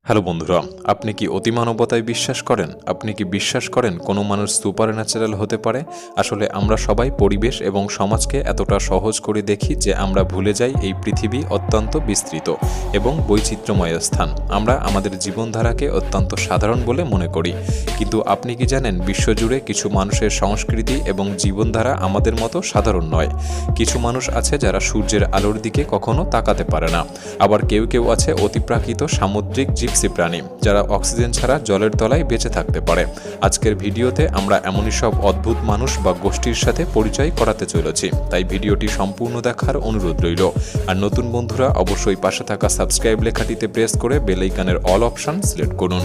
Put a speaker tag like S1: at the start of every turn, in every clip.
S1: Hello বন্ধুরা, আপনি কি অতিমানবতায় বিশ্বাস করেন? আপনি কি বিশ্বাস করেন কোনো মানুষ সুপারন্যাচারাল হতে পারে? আসলে আমরা সবাই পরিবেশ এবং সমাজকে এতটা সহজ করে দেখি যে আমরা ভুলে যাই এই পৃথিবী অত্যন্ত বিস্তৃত এবং বৈচিত্র্যময় স্থান। আমরা আমাদের জীবনধারাকে অত্যন্ত সাধারণ বলে মনে করি, কিন্তু আপনি কি জানেন বিশ্বজুড়ে কিছু মানুষের সংস্কৃতি এবং জীবনধারা আমাদের মতো সাধারণ নয়। কিছু মানুষ আছে যারা সূর্যের আলোর দিকে কখনো তাকাতে পারে না, আবার কেউ কেউ আছে অতিপ্রাকৃত সামুদ্রিক জিপসি প্রাণী যারা অক্সিজেন ছাড়া জলের তলায় বেঁচে থাকতে পারে। আজকের ভিডিওতে আমরা এমনই সব অদ্ভুত মানুষ বা গোষ্ঠীর সাথে পরিচয় করাতে চলেছি, তাই ভিডিওটি সম্পূর্ণ দেখার অনুরোধ রইল। আর নতুন বন্ধুরা অবশ্যই পাশে থাকা সাবস্ক্রাইব লেখাটিতে প্রেস করে বেল আইকনের অল অপশন সিলেক্ট করুন।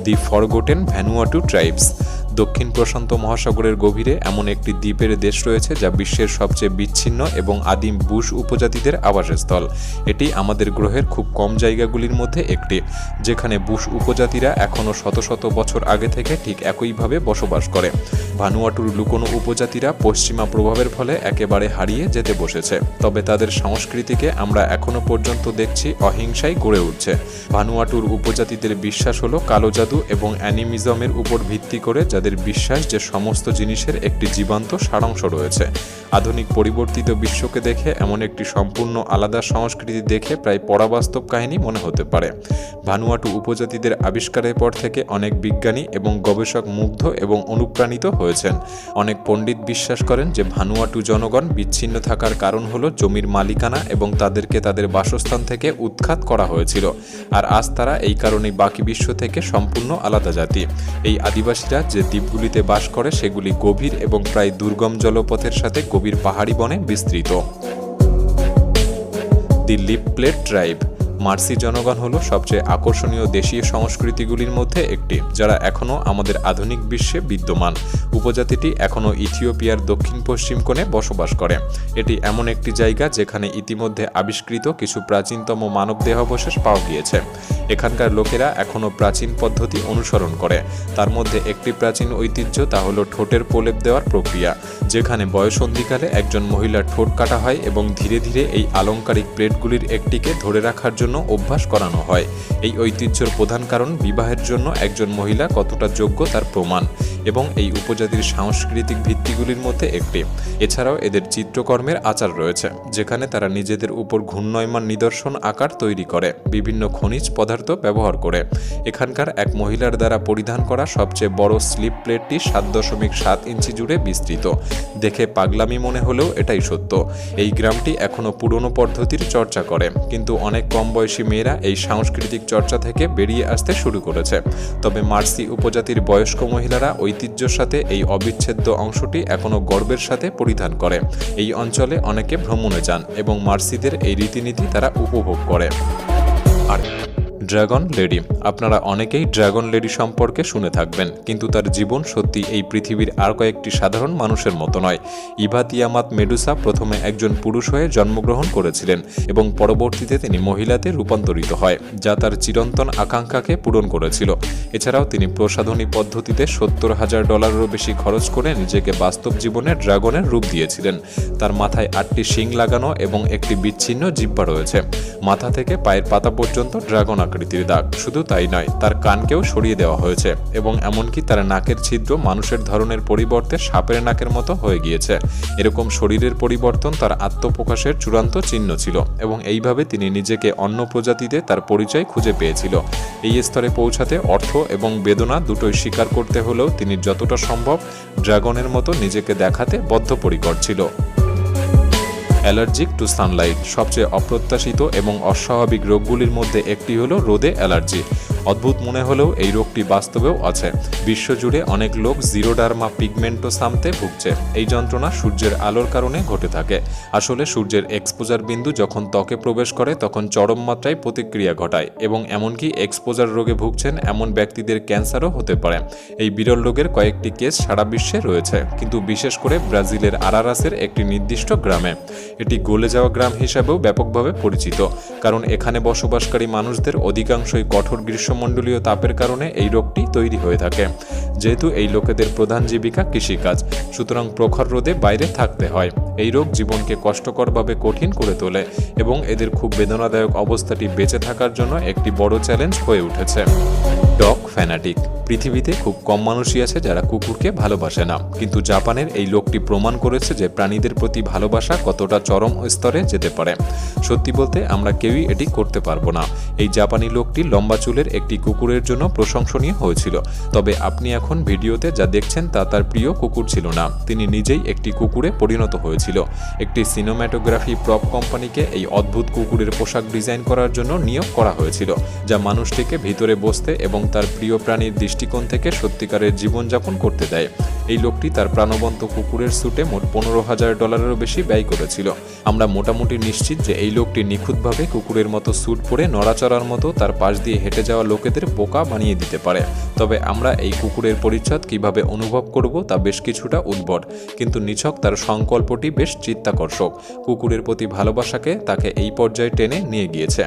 S1: দি ফরগটেন ভ্যানুয়াটু ট্রাইবস। দক্ষিণ প্রশান্ত মহাসাগরের গভীরে এমন একটি দ্বীপের দেশ রয়েছে যা বিশ্বের সবচেয়ে বিচ্ছিন্ন এবং আদিম বুশ উপজাতিদের আবাসস্থল। এটি আমাদের গ্রহের খুব কম জায়গাগুলির মধ্যে একটি, যেখানে বুশ উপজাতিরা এখনও শত শত বছর আগে থেকে ঠিক একইভাবে বসবাস করে। ভানুয়াটুর লুকোনো উপজাতিরা পশ্চিমা প্রভাবের ফলে একেবারে হারিয়ে যেতে বসেছে, তবে তাদের সংস্কৃতিকে আমরা এখনও পর্যন্ত দেখছি অহিংসায় গড়ে উঠছে। ভানুয়াটুর উপজাতিদের বিশ্বাস হলো কালো জাদু এবং অ্যানিমিজমের উপর ভিত্তি করে, যাদের বিশ্বাস যে সমস্ত জিনিসের একটি জীবন্ত সারাংশ রয়েছে। আধুনিক পরিবর্তিত বিশ্বকে দেখে এমন একটি সম্পূর্ণ আলাদা সংস্কৃতি দেখে প্রায় পরাবাস্তব কাহিনী মনে হতে পারে। ভানুয়াটু উপজাতিদের আবিষ্কারের পর থেকে অনেক বিজ্ঞানী এবং গবেষক মুগ্ধ এবং অনুপ্রাণিত হয়েছেন। অনেক পণ্ডিত বিশ্বাস করেন যে ভানুয়াটু জনগণ বিচ্ছিন্ন থাকার কারণ হলো জমির মালিকানা এবং তাদেরকে তাদের বাসস্থান থেকে উৎখাত করা হয়েছিল, আর আজ তারা এই কারণেই বাকি বিশ্ব থেকে সম্পূর্ণ আলাদা জাতি। এই আদিবাসীরা যে দ্বীপগুলিতে বাস করে সেগুলি গভীর এবং প্রায় দুর্গম জলপথের সাথে গভীর পাহাড়ি বনে বিস্তৃত। দি লিপ প্লেট ট্রাইব। মার্সি জনগণ হলো সবচেয়ে আকর্ষণীয় দেশীয় সংস্কৃতিগুলির মধ্যে একটি, যারা এখনও আমাদের আধুনিক বিশ্বে বিদ্যমান। উপজাতিটি এখনও ইথিওপিয়ার দক্ষিণ পশ্চিম কোণে বসবাস করে। এটি এমন একটি জায়গা যেখানে ইতিমধ্যে আবিষ্কৃত কিছু প্রাচীনতম মানব দেহাবশেষ পাওয়া গিয়েছে। এখানকার লোকেরা এখনও প্রাচীন পদ্ধতি অনুসরণ করে। তার মধ্যে একটি প্রাচীন ঐতিহ্য, তা হলো ঠোঁটের প্রলেপ দেওয়ার প্রক্রিয়া, যেখানে বয়ঃসন্ধিকালে একজন মহিলার ঠোঁট কাটা হয় এবং ধীরে ধীরে এই আলংকারিক প্লেটগুলির একটিকে ধরে রাখার জন্য অভ্যাস করানো হয়। এই ঐতিহ্যের প্রধান কারণ বিবাহের জন্য একজন মহিলা কতটা যোগ্য তার প্রমাণ, এবং এই উপজাতির সাংস্কৃতিক ভিত্তিগুলির মধ্যে একটি। এছাড়াও এদের চিত্রকর্মের আচার রয়েছে, যেখানে তারা নিজেদের উপর ঘূর্ণয়মান নিদর্শন আকার তৈরি করে বিভিন্ন খনিজ পদার্থ ব্যবহার করে। এখানকার এক মহিলার দ্বারা পরিধান করা সবচেয়ে বড় স্লিপ প্লেটটি 7.7 ইঞ্চি জুড়ে বিস্তৃত। দেখে পাগলামি মনে হলেও এটাই সত্য। এই গ্রামটি এখনও পুরনো পদ্ধতির চর্চা করে, কিন্তু অনেক কম বয়সী মেয়েরা এই সাংস্কৃতিক চর্চা থেকে বেরিয়ে আসতে শুরু করেছে। তবে মার্সি উপজাতির বয়স্ক মহিলারা ঐতিহ্যের সাথে এই অবিচ্ছেদ্য অংশটি এখনও গর্বের সাথে পরিধান করে। এই অঞ্চলে অনেকে ভ্রমণে যান এবং মার্সিদের এই রীতিনীতি তারা উপভোগ করে। আর ড্রাগন লেডি। আপনারা অনেকেই ড্রাগন লেডি সম্পর্কে শুনে থাকবেন, কিন্তু তার জীবন সত্যি এই পৃথিবীর আর কয়েকটি সাধারণ মানুষের মতো নয়। ইভা তিয়ামাত মেডুসা প্রথমে একজন পুরুষ হয়ে জন্মগ্রহণ করেছিলেন এবং পরবর্তীতে তিনি মহিলাতে রূপান্তরিত হয়, যা তার চিরন্তন আকাঙ্ক্ষাকে পূরণ করেছিল। এছাড়াও তিনি প্রসাধনী পদ্ধতিতে $70,000 বেশি খরচ করে নিজেকে বাস্তব জীবনে ড্রাগনের রূপ দিয়েছিলেন। তার মাথায় 8টি শিং লাগানো এবং একটি বিচ্ছিন্ন জিহ্বা রয়েছে। মাথা থেকে পায়ের পাতা পর্যন্ত ড্রাগন আকৃতির দাগ। শুধু তাই নয়, তার কানকেও সরিয়ে দেওয়া হয়েছে এবং এমনকি তার নাকের ছিদ্র মানুষের ধরনের পরিবর্তে সাপের নাকের মতো হয়ে গিয়েছে। এরকম শরীরের পরিবর্তন তার আত্মপ্রকাশের চূড়ান্ত চিহ্ন ছিল, এবং এইভাবে তিনি নিজেকে অন্য প্রজাতিতে তার পরিচয় খুঁজে পেয়েছিল। এই স্তরে পৌঁছাতে অর্থ এবং বেদনা দুটোই স্বীকার করতে হলেও তিনি যতটা সম্ভব ড্রাগনের মতো নিজেকে দেখাতে বদ্ধপরিকর ছিল। Allergic to sunlight. সবচেয়ে অপ্রত্যাশিত এবং অস্বাভাবিক রোগগুলির মধ্যে একটি হলো রোদে অ্যালার্জি। অদ্ভুত মনে হলেও এই রোগটি বাস্তবেও আছে। বিশ্বজুড়ে অনেক লোক জিরোডার্মা পিগমেন্টোসামতে ভুগছে। এই যন্ত্রণা সূর্যের আলোর কারণে ঘটে থাকে। আসলে সূর্যের এক্সপোজার বিন্দু যখন ত্বকে প্রবেশ করে তখন চরম মাত্রায় প্রতিক্রিয়া ঘটায়, এবং এমনকি এক্সপোজার রোগে ভুগছেন এমন ব্যক্তিদের ক্যান্সারও হতে পারে। এই বিরল রোগের কয়েকটি কেস সারা বিশ্বে রয়েছে, কিন্তু বিশেষ করে ব্রাজিলের আরারাসের একটি নির্দিষ্ট গ্রামে। এটি গলে যাওয়া গ্রাম হিসাবেও ব্যাপকভাবে পরিচিত, কারণ এখানে বসবাসকারী মানুষদের অধিকাংশই কঠোর গ্রীষ্মমণ্ডলীয় তাপের কারণে এই রোগটি তৈরি হয়ে থাকে। যেহেতু এই লোকেদের প্রধান জীবিকা কৃষিকাজ, সুতরাং প্রখর রোদে বাইরে থাকতে হয়। এই রোগ জীবনকে কষ্টকরভাবে কঠিন করে তোলে এবং এদের খুব বেদনাদায়ক অবস্থাটি বেঁচে থাকার জন্য একটি বড় চ্যালেঞ্জ হয়ে উঠেছে। Dog fanatic. পৃথিবীতে খুব কম মানুষই আছে যারা কুকুরকে ভালোবাসে না, কিন্তু জাপানের এই লোকটি প্রমাণ করেছে যে প্রাণীদের প্রতি ভালোবাসা কতটা চরম স্তরে যেতে পারে। সত্যি বলতে আমরা কেউই এটি করতে পারবো না। এই জাপানি লোকটি লম্বা চুলের একটি কুকুরের জন্য প্রশংসনীয় হয়েছিল, তবে আপনি এখন ভিডিওতে যা দেখছেন তা তার প্রিয় কুকুর ছিল না, তিনি নিজেই একটি কুকুরে পরিণত হয়েছিল। একটি সিনেমাটোগ্রাফি প্রপ কোম্পানিকে এই অদ্ভুত কুকুরের পোশাক ডিজাইন করার জন্য নিয়োগ করা হয়েছিল, যা মানুষটিকে ভিতরে বসতে এবং তার প্রিয় প্রাণীর দৃষ্টিকোণ থেকে সত্যিকারের জীবনযাপন করতে দেয়। এই লোকটি তার প্রাণবন্ত কুকুরের স্যুটে মোট $15,000 বেশি ব্যয় করেছিল। আমরা মোটামুটি নিশ্চিত যে এই লোকটি নিখুঁতভাবে কুকুরের মতো স্যুট পরে নড়াচড়ার মতো তার পাশ দিয়ে হেঁটে যাওয়া লোকেদের বোকা বানিয়ে দিতে পারে। তবে আমরা এই কুকুরের পরিচ্ছদ কিভাবে অনুভব করব তা বেশ কিছুটা উদ্ভট, কিন্তু নিছক তার সংকল্পটি বেশ চিত্তাকর্ষক। কুকুরের প্রতি ভালোবাসাকে তাকে এই পর্যায়ে টেনে নিয়ে গিয়েছে।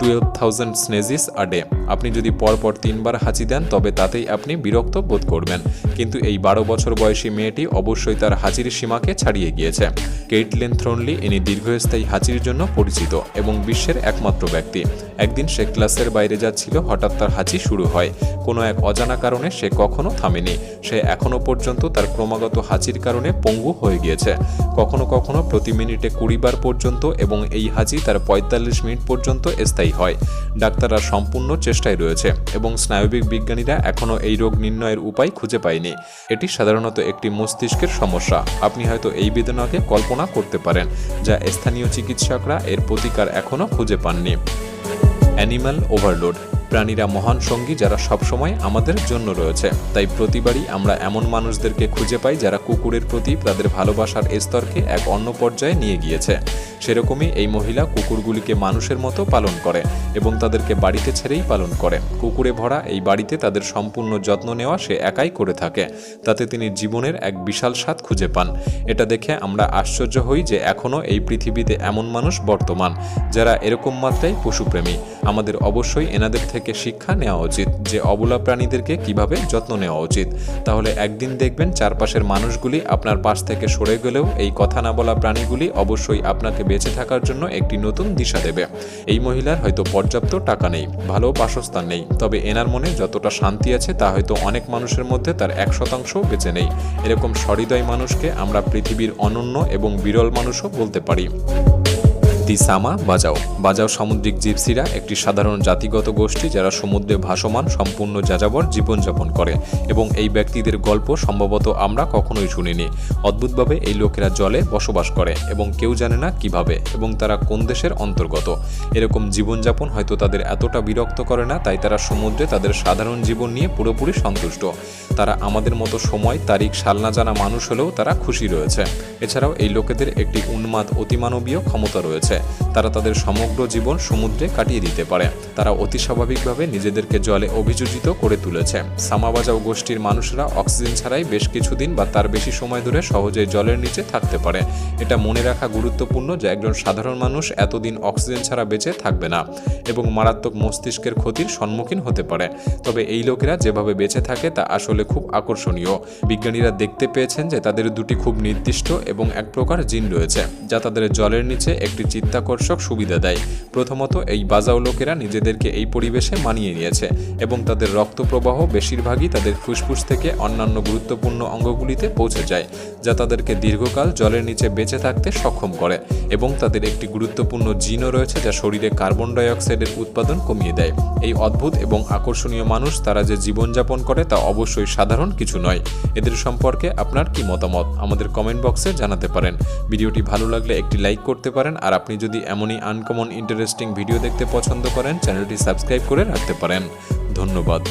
S1: 12,000 স্নেজিস আ ডে। আপনি যদি পরপর 3 বার হাঁচি দেন তবে তাতেই আপনি বিরক্ত বোধ করবেন, কিন্তু এই 12 বছর বয়সী মেয়েটি অবশ্যই তার হাঁচির সীমাকে ছাড়িয়ে গিয়েছে। কেইটলিন থ্রনলি ইনি দীর্ঘস্থায়ী হাঁচির জন্য পরিচিত এবং বিশ্বের একমাত্র ব্যক্তি। একদিন সে ক্লাসের বাইরে যাচ্ছিল, হঠাৎ তার হাঁচি শুরু হয়। কোনো এক অজানা কারণে সে কখনো থামেনি। সে এখনও পর্যন্ত তার ক্রমাগত হাঁচির কারণে পঙ্গু হয়ে গিয়েছে, কখনো কখনো প্রতি মিনিটে 20 বার পর্যন্ত, এবং এই হাঁচি তার 45 মিনিট পর্যন্ত স্থায়ী হয়। ডাক্তাররা সম্পূর্ণ চেষ্টায় রয়েছে এবং স্নায়বিক বিজ্ঞানীরা এখনও এই রোগ নির্ণয়ের উপায় খুঁজে পায়নি। এটি সাধারণত একটি মস্তিষ্কের সমস্যা। আপনি হয়তো এই বেদনাকে কল্পনা করতে পারেন, যা স্থানীয় চিকিৎসকরা এর প্রতিকার এখনও খুঁজে পাননি। Animal overload. প্রাণীরা মহান সঙ্গী যারা সবসময় আমাদের জন্য রয়েছে, তাই প্রতিবারই আমরা এমন মানুষদেরকে খুঁজে পাই যারা কুকুরের প্রতি তাদের ভালোবাসার স্তরকে এক অন্য পর্যায়ে নিয়ে গিয়েছে। সেরকমই এই মহিলা কুকুরগুলিকে মানুষের মতো পালন করে এবং তাদেরকে বাড়িতে ছেড়েই পালন করে। কুকুরে ভরা এই বাড়িতে তাদের সম্পূর্ণ যত্ন নেওয়া সে একাই করে থাকে, তাতে তিনি জীবনের এক বিশাল স্বাদ খুঁজে পান। এটা দেখে আমরা আশ্চর্য হই যে এখনও এই পৃথিবীতে এমন মানুষ বর্তমান যারা এরকম মাত্রায় পশুপ্রেমী। আমাদের অবশ্যই এনাদের থেকে শিক্ষা নেওয়া উচিত যে অবলা প্রাণীদেরকে কিভাবে যত্ন নেওয়া উচিত। তাহলে একদিন দেখবেন চারপাশের মানুষগুলি আপনার পাশ থেকে সরে গেলেও এই কথা না বলা প্রাণীগুলি অবশ্যই আপনাকে বেঁচে থাকার জন্য একটি নতুন দিশা দেবে। এই মহিলার হয়তো পর্যাপ্ত টাকা নেই, ভালো বাসস্থান নেই, তবে এনার মনে যতটা শান্তি আছে তা হয়তো অনেক মানুষের মধ্যে তার 1% বেঁচে নেই। এরকম সহৃদয় মানুষকে আমরা পৃথিবীর অনন্য এবং বিরল মানুষও বলতে পারি। দি সামা বাজাও। বাজাও সামুদ্রিক জিপসিরা একটি সাধারণ জাতিগত গোষ্ঠী যারা সমুদ্রে ভাসমান সম্পূর্ণ যাযাবর জীবনযাপন করে, এবং এই ব্যক্তিদের গল্প সম্ভবত আমরা কখনোই শুনিনি। অদ্ভুতভাবে এই লোকেরা জলে বসবাস করে এবং কেউ জানে না কিভাবে এবং তারা কোন দেশের অন্তর্গত। এরকম জীবনযাপন হয়তো তাদের এতটা বিরক্ত করে না, তাই তারা সমুদ্রে তাদের সাধারণ জীবন নিয়ে পুরোপুরি সন্তুষ্ট। তারা আমাদের মতো সময় তারিখ সাল না জানা মানুষ হলেও তারা খুশি রয়েছে। এছাড়াও এই লোকেদের একটি উন্মাদ অতিমানবীয় ক্ষমতা রয়েছে। তারা তাদের সমগ্র জীবন সমুদ্রে কাটিয়ে দিতে পারে। তারা অতি স্বাভাবিকভাবে নিজেদেরকে জলে অভিযোজিত করে তুলেছে। সামা বাজাও গোষ্ঠীর মানুষরা অক্সিজেন ছাড়াই বেশ কিছুদিন বা তার বেশি সময় ধরে সহজেই জলের নিচে থাকতে পারে। এটা মনে রাখা গুরুত্বপূর্ণ যে একজন সাধারণ মানুষ এতদিন অক্সিজেন ছাড়া বেঁচে থাকবে না এবং মারাত্মক মস্তিষ্কের ক্ষতির সম্মুখীন হতে পারে। তবে এই লোকেরা যেভাবে বেঁচে থাকে তা আসলে খুব আকর্ষণীয়। বিজ্ঞানীরা দেখতে পেয়েছেন যে তাদের দুটি খুব নির্দিষ্ট এবং এক প্রকার জিন রয়েছে যা তাদের জলের নিচে একটি চিত্তাকর্ষক সুবিধা দেয়। প্রথমত, এই বাজাও লোকেরা নিজেদেরকে এই পরিবেশে মানিয়ে নিয়েছে এবং তাদের রক্ত প্রবাহ বেশিরভাগই তাদের ফুসফুস থেকে অন্যান্য গুরুত্বপূর্ণ অঙ্গগুলিতে পৌঁছে যায়, যা তাদেরকে দীর্ঘকাল জলের নিচে বেঁচে থাকতে সক্ষম করে। এবং তাদের একটি গুরুত্বপূর্ণ জিনও রয়েছে যা শরীরে কার্বন ডাই অক্সাইডের উৎপাদন কমিয়ে দেয়। এই অদ্ভুত এবং আকর্ষণীয় মানুষ তারা যে জীবনযাপন করে তা অবশ্যই সাধারণ কিছু নয়। এদের সম্পর্কে আপনার কি মতামত আমাদের কমেন্ট বক্সে জানাতে পারেন। ভিডিওটি ভালো লাগলে একটি লাইক করতে পারেন, আর আপনি যদি এমনই আনকমন ইন্টারেস্টিং ভিডিও দেখতে পছন্দ করেন চ্যানেলটি সাবস্ক্রাইব করে রাখতে পারেন। ধন্যবাদ।